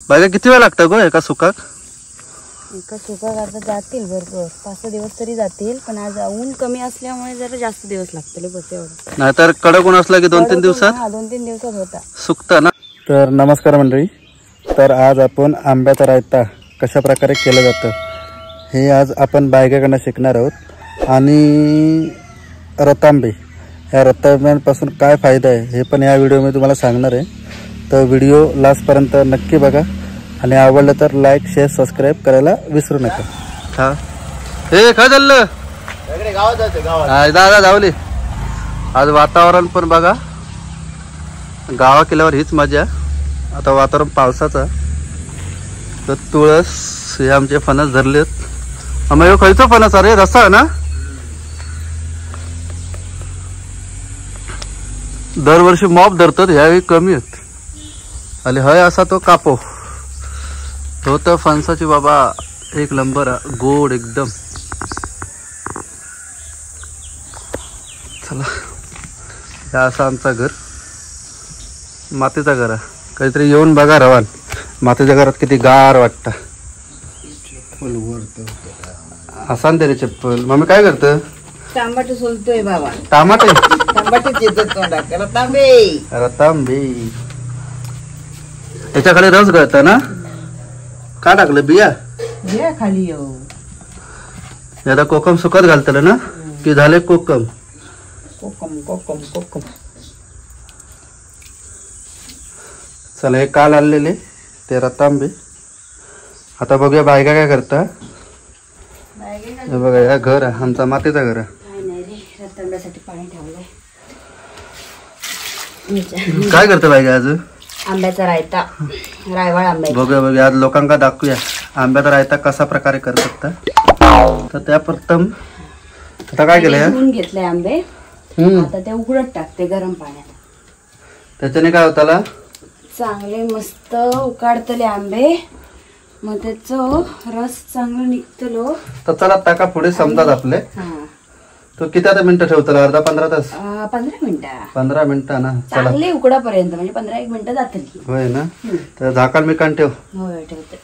बागा किती वेळ लागतं गो एका सुकाक? एका सुकाक आता जातील भरपूर 5-6 दिवस तरी जातील, पण आज ऊन कमी असल्यामुळे जरा जास्त दिवस लागतील बस एवढं. नाहीतर कडक ऊन असला की 2-3 दिवसात 2-3 दिवसात होता सुकतं ना. तर नमस्कार मंडळी. तर आज आपण आंब्याचा रायता कशा प्रकारे केलं जातं हे आज आपण बायकाकडनं शिकणार आहोत. आणि रतांबे, या रतांब्यांपासून काय फायदा आहे हे पण या व्हिडिओमध्ये तुम्हाला सांगणार आहे. तर व्हिडिओ लास्टपर्यंत नक्की बघा आणि आवडलं तर लाईक, शेअर, सबस्क्राईब करायला विसरू नका. हा हे काय चाललं दादा जावली. आज वातावरण पण बघा, गावा केल्यावर हीच मजा. आता वातावरण पावसाचा. तर तुळस हे आमचे फणस धरलेत. आम्ही खायचो फणस, अरे रसा ना दरवर्षी मॉप धरतात, ह्यावेळी कमी आहेत. आले हय असा तो कापो तो तर फणसाची बाबा एक नंबर गोड एकदम. चला, हा असा आमचा घर, मातीचा घर आहे. काहीतरी येऊन बघा रवान, मातीच्या घरात किती गार वाटतं. असा ना रे चप्पल. मम्मी काय करतं? टमाटे सोलतोय बाबा. टमाटे रतांबे. रतांबे त्याच्याकडे रस गळतं ना. का टाकलं बिया खाली याला कोकम सुकत घालतलं ना की झाले कोकम. कोकम कोकम कोकम. चला, हे काल आणलेले ते रतांबे. आता बघूया बायका काय करता. हे बघा, या घर आहे आमचा, मातीचा घर आहे. रतांब्यासाठी पाणी ठेवलंय. काय करतं बायका आज? आंब्याचा रायता, रायवाळ आंबा. बघूया आज लोकांना दाखवूया आंब्याचा रायता कसा प्रकारे करतात. तर त्या प्रथम आता काय केलंय, धुवून घेतले आंबे. आता ते उकडत टाकते गरम पाण्यात. त्याच्याने काय होतं, चांगले मस्त उकाडतले आंबे, मग त्याचं रस चांगलं निघतलो. तर चला टाका पुढे समजात आपले. तो किती आता मिनिटं ठेवतो? अर्धा 15 तास? 15 मिनिटं. 15 मिनिटं ना. चला, चांगले उकडापर्यंत म्हणजे 15-1 मिनिटं जातील. होय ना. तर झाकण मिकान ठेव. होय ठेवते.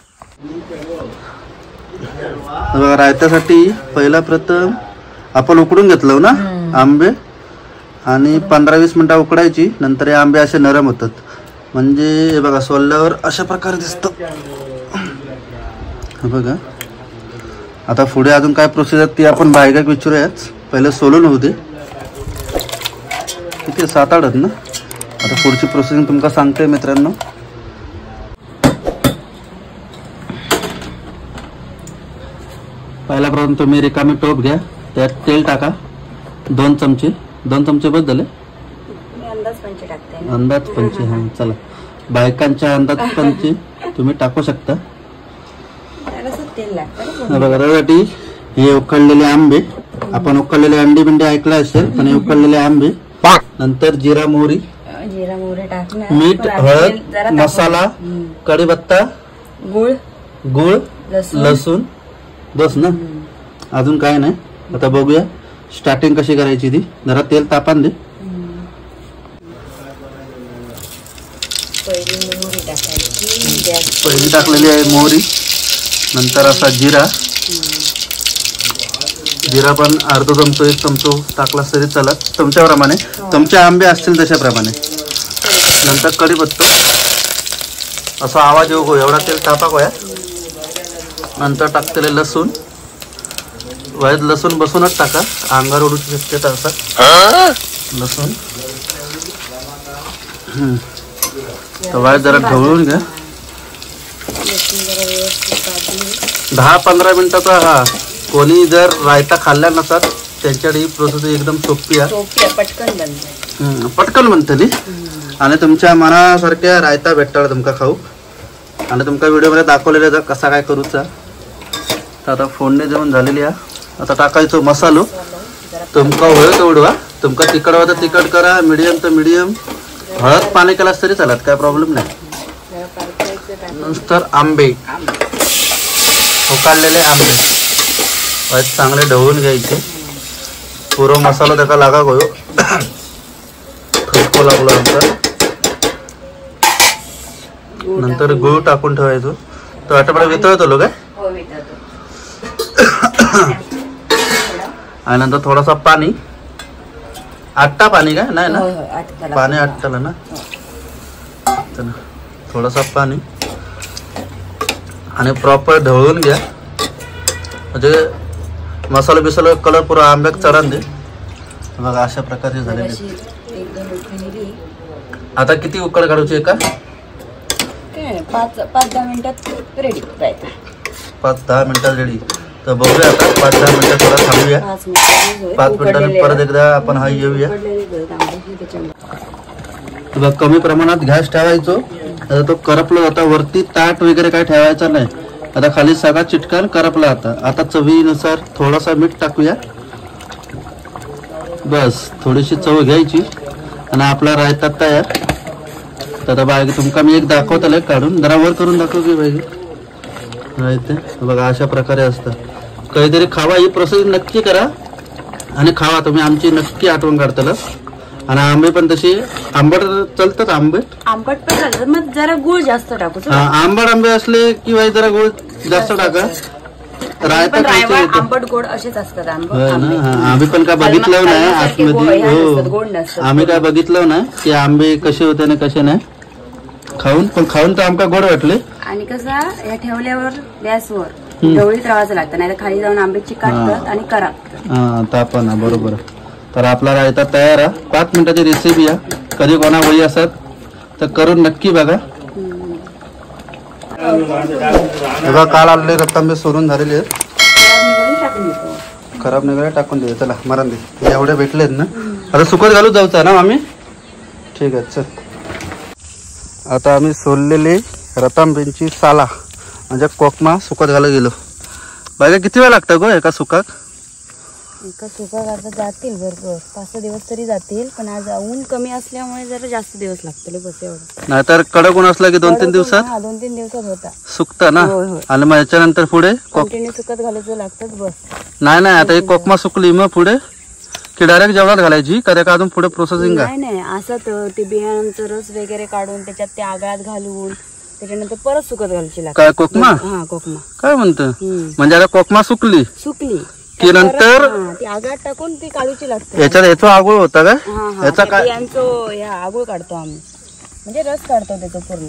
रायत्यासाठी पहिला प्रथम आपण उकडून घेतलं ना आंबे, आणि 15-20 मिनिटं उकडायची. नंतर हे आंबे असे नरम होतात. म्हणजे हे बघा, सोलल्यावर अशा प्रकारे दिसतं. बघा, आता पुढे अजून काय प्रोसिजर ती आपण बायकाक विचारूयाच. पहिले सोलून होऊ दे. किती 7-8 ना. आता पुढची प्रोसेसिंग तुमका सांगते मित्रांनो. पहिला प्रथम तुम्ही रिकामी टोप घ्या, त्यात तेल टाका 2 चमचे. 2 चमचे बस झाले. अंदाज पंचे टाकते. अंदाज पंचे. हा चला, बायकांच्या अंदाज पंचे तुम्ही टाकू शकता. तेल लागतं बघा, त्यासाठी हे उकडलेले आंबे, आपण उकडलेले अंडी बिंडी ऐकलं असेल, पण हे उकडलेले आंबे. नंतर जिरा मोहरी टाकणार, मीठ, हळद, मसाला, कढीपत्ता, गुळ, लसूण बस ना. अजून काय नाही. आता बघूया स्टार्टिंग कशी करायची ती. जरा तेल तापान दे. पहिली टाकलेली आहे मोहरी. नंतर असा जिरा पण अर्धा चमचो 1 चमचो टाकला तरी चालत, तुमच्याप्रमाणे. तुमचे आंबे असतील तशाप्रमाणे. नंतर कढीपत्ता असा आवाज येऊ एवढा तेल तापा गोया. नंतर टाकलेले लसूण. वयात लसूण बसूनच टाका, अंगावर उडूची शक्यता असा लसूण. तर वयात जरा ढवळून घ्या. 10-15 मिनिटाचा. हा, कोणी जर रायता खाल्ला नसतात त्यांच्याकडे ही प्रोसेस एकदम सोपी आहे. पटकन बनतली. आणि तुमच्या मनासारख्या रायता भेटतात तुमका खाऊ. आणि तुमका व्हिडिओमध्ये दाखवलेला कसा काय करूचा. तर आता फोडणी जेवण झालेली आहे. आता टाकायचो मसालो. तुमका होय तेवढा. तुमका तिखट हवं तर तिखट करा, मिडियम तर मिडियम. हळद पाणी केलास तरी चालत, काय प्रॉब्लेम नाही. नंतर आंबे, उकडलेले आंबे चांगले ढवळून घ्यायचे. पुरो मसाला त्याचा लागा गो खसको लागलो. नंतर गुळ टाकून ठेवायचो. तो आठवडा वितळतो काय आणि नंतर थोडासा पाणी आट्टा पाणी काय नाही ना पाणी आटलं ना थोडासा पाणी आणि प्रॉपर ढवळून घ्या म्हणजे मसाला बिसाला कलर पुरा आंब्यात चढान दे बघा. अशा प्रकारे झालेले. आता किती उकळ काढायची का 5-10 मिनिटात रेडी. 5-10 मिनिटात रेडी. तर बघूया आता 5-10 मिनिटात थोडा थांबूया. 5 मिनिटांनी परत एकदा आपण हा येऊया. बघा कमी प्रमाणात गॅस ठेवायचो. आता तो करपला होता. वरती ताट वगैरे काय ठेवायचा नाही. आता खाली सगळा चिटकान करपला. आता चवीनुसार थोडासा मीठ टाकूया. बस थोडीशी चव घ्यायची आणि आपला रायता तयार. तर बाय तुमका मी एक दाखवतले काढून जरा वर करून दाखव की बाई रायते. बघा अशा प्रकारे असतं. काहीतरी खावा ही प्रोसेस नक्की करा आणि खावा तुम्ही. आमची नक्की आठवण काढताल. आणि आंबे पण तशी आंबट चालतात. आंबट पण चालतात मग जरा गुळ जास्त टाकू. आंबट आंबे असले की बाई जरा गुळ जास्त टाका. रायता आंबट गोड असेच असतात आम्ही पण काय बघितलं नाही आतमध्ये. हो आम्ही काय बघितलं नाही की आंबे कसे होते आणि कसे नाही. खाऊन तर आमका गोड वाटले. आणि कसा या ठेवल्यावर गॅसवर ढवळीत राहायचं लागतं नाही तर खाली जाऊन आंबे चिकटतात आणि करपतात. तापण बरोबर. तर आपला रायता तयार आहे. 5 मिनिटाची रेसिपी आहे. कधी कोणा वयी असत तर करून नक्की बघा. बघा काल आलेले रतांबे सोडून झालेले आहेत. खराब निघाले टाकून दे. चला मरण दे. एवढे भेटलेत ना. आता सुकत घालूच जाऊचा ना आम्ही. ठीक आहे चल. आता आम्ही सोललेले रतांब्यांची साला म्हणजे कोकमा सुकत घालत गेलो. बागा किती वेळ लागतं गो एका सुकाक? एका सुकाक आता जातील भरपूर 5-6 दिवस तरी जातील. पण आज ऊन कमी असल्यामुळे जरा जास्त दिवस लागतील. बस एवढं. नाहीतर कडक ऊन असला की 2-3 दिवसात 2-3 दिवसात होता सुकता ना. आणि मग याच्यानंतर पुढे कंटिन्यू सुकत घालायचं लागतं. बस नाही आता एक कोकमा सुकली मग पुढे की डायरेक्ट जेवणात घालायची का अजून पुढे प्रोसेसिंग? नाही असं ते बियांचं रस वगैरे काढून त्याच्यात ते आगळात घालून त्याच्यानंतर परत सुकत घालायची लागते. काय कोकमा? कोकमा काय म्हणतं म्हणजे आता कोकमा सुकली की नंतर ती आगळात टाकून ती काढूची लागते. याच्यात याचा आगुळ होता का? याचा काय आगुळ काढतो आम्ही म्हणजे रस काढतो त्याचा पूर्ण.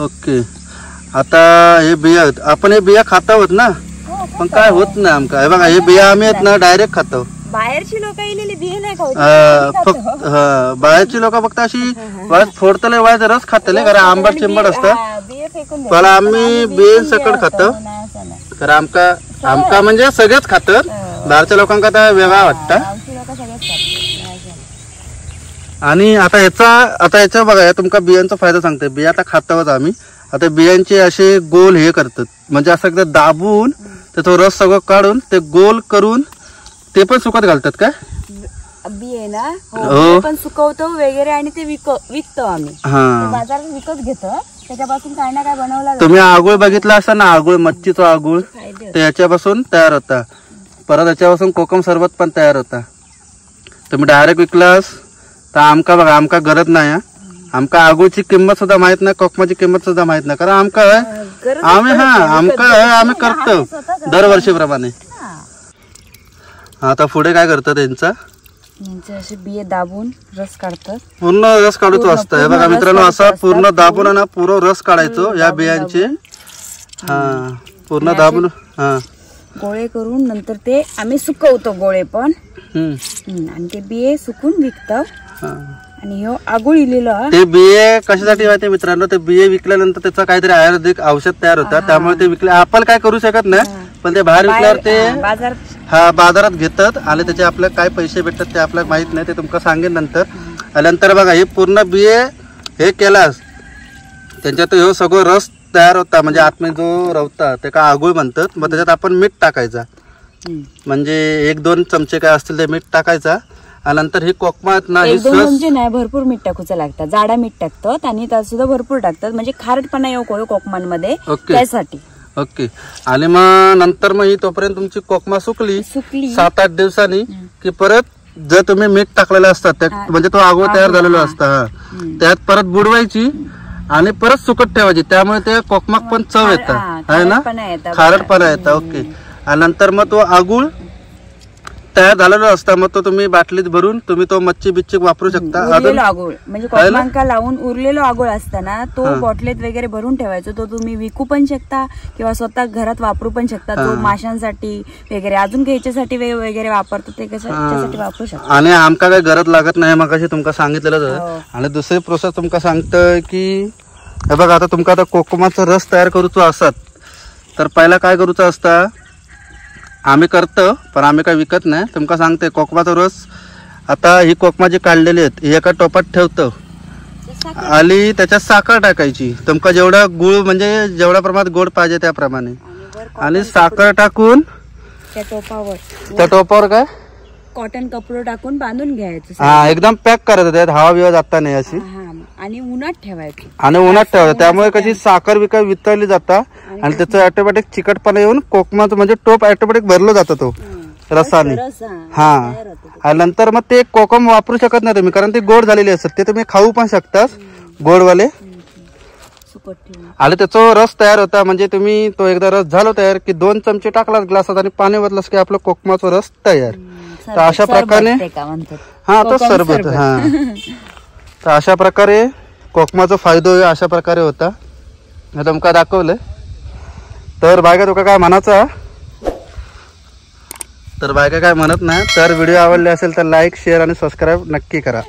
ओके. आता हे बिया आपण हे बिया खात आहोत ना पण काय होत नाही आमका. हे बघा हे बिया आम्ही आहेत ना डायरेक्ट खातो. बाहेरची लोक येलेली बिये नाही खाऊ. फक्त बाहेरची लोक फक्त अशी फोडतले वायचं रस खातले कारण आंबट चिंबट असतं. पण आम्ही बिये सकट खातो. तर आमका म्हणजे सगळेच खातात. बाहेरच्या लोकांना तर वेगळा वाटतं. आणि आता याचा बघा तुमका बियांचा फायदा सांगते. बिया आता खातावत आम्ही. आता बियांचे असे गोल हे करतात म्हणजे असं एकदा दाबून त्याचा रस सगळं काढून ते गोल करून ते पण सुकत घालतात काय? बिये ना हो पण सुकवतो वगैरे आणि ते विकतो आम्ही. बाजारात विकत घेतो. त्याच्यापासून काय ना काय बनवला. तुम्ही आगुळ बघितला असा ना आगुळ मच्छीचा आगुळ ते याच्यापासून तयार होता. परत याच्यापासून कोकम सरबत पण तयार होता. तुम्ही डायरेक्ट विकलास तर आमका बघा आमका गरज नाही. आमका आगुळची किंमत सुद्धा माहित नाही. कोकमाची किंमत सुद्धा माहित नाही कारण आम्ही करतो दरवर्षीप्रमाणे. आता पुढे काय करतात त्यांचा असे बिये दाबून रस काढतात. पूर्ण रस काढतो असतं. हे बघा मित्रांनो असा पूर्ण दाबून ना पूर्ण रस काढायचो या बियांचे. पूर्ण दाबून गोळे करून नंतर ते आम्ही सुकवतो गोळे पण आणि ते बिये सुकून विकतो. आणि ह्यो आगुळ इलेला ते बिये कशासाठी माहिती मित्रांनो? ते बिये विकल्यानंतर त्याचा काहीतरी आयुर्वेदिक औषध तयार होतात. त्यामुळे ते विकले आपण काय करू शकत नाही. पण ते बाहेर विकल्यावर ते बाजारात घेतात आणि त्याचे आपल्याला काय पैसे भेटतात ते आपल्याला माहित नाही. ते तुमका सांगेन नंतर. आणि नंतर बघा हे पूर्ण बिये हे केलास त्यांच्यात ह्यो सगळं रस तयार होता म्हणजे आतमध्ये जो रवता ते का आगुळ म्हणतात. मग त्याच्यात आपण मीठ टाकायचा म्हणजे 1-2 चमचे काय असतील ते मीठ टाकायचा. आणि नंतर ही कोकमा ना म्हणजे नाही भरपूर मीठ टाकूचं लागतं. जाडा मीठ टाकतात आणि त्यात सुद्धा भरपूर टाकतात म्हणजे खारटपणा येऊ कोकमांमध्ये त्यासाठी. ओके. आणि मग नंतर मग ही तोपर्यंत तुमची कोकमा सुकली 7-8 दिवसांनी की परत जर तुम्ही मीठ टाकलेलं असतात म्हणजे तो आगोळ तयार झालेला असता त्यात परत बुडवायची आणि परत सुकट ठेवायची, त्यामुळे ते कोकमाक पण चव येतं आहे ना, खारटपणा येतं. ओके. आणि नंतर मग तो आगुळ तयार झालेला असता, मग तो तुम्ही बाटलीत भरून तुम्ही तो मच्छी बिच्छी वापरू शकता. आगुळ म्हणजे कोकमांका लावून उरलेलो आगुळ असताना तो बॉटलेत वगैरे भरून ठेवायचो. तो तुम्ही विकू पण शकता किंवा स्वतः घरात वापरू पण शकता. तो माशांसाठी वगैरे अजून घ्यायच्यासाठी वगैरे वापरतो ते कशासाठी वापरू शकता. आणि आमका काही गरज लागत नाही, मग कशी तुमका सांगितलेलं. आणि दुसरी प्रोसेस तुमका सांगतोय की हे बघा, आता तुमका आता कोकमाचा रस तयार करूचो असत तर पहिला काय करूचं असता, आम्ही करतो पण आम्ही काय विकत नाही. तुमका सांगते कोकमाचा रस, आता ही कोकमा जी काढलेली आहेत ही एका टोपात ठेवतो आणि त्याच्यात साखर टाकायची. तुमका जेवढा गुळ म्हणजे जेवढ्या प्रमाणात गोड पाहिजे त्याप्रमाणे, आणि साखर टाकून त्या टोपावर काय कॉटन कपडे टाकून बांधून घ्यायचं. हा, एकदम पॅक करायचं, त्यात हवा बिवा जाता नाही अशी, आणि उन्हात ठेवायची. आणि उन्हात ठेवायचं, त्यामुळे कशी साखर बिकर वितळली जाता आणि त्याचं ऑटोमॅटिक चिकटपणा येऊन कोकमाचं म्हणजे टोप ऑटोमॅटिक भरलो जातो तो रसाने. हा, आणि नंतर मग ते कोकम वापरू शकत नाही तुम्ही, कारण ते गोड झालेले असतात. ते तुम्ही खाऊ पण शकता गोडवाले. आणि त्याचा रस तयार होता, म्हणजे तुम्ही तो एकदा रस झाला तयार की 2 चमचे टाकला ग्लासात आणि पाणी ओतलास की आपलं कोकमाचा रस तयार. तर अशा प्रकारे हा तो सरबत. हा, तर अशा प्रकारे कोकमाचा फायदो अशा प्रकारे होता. मी तुमका दाखवलंय. तर बायका तुका काय म्हणायचं, तर बायका काय म्हणत नाही. तर व्हिडिओ आवडले असेल तर लाईक शेअर आणि सबस्क्राईब नक्की करा.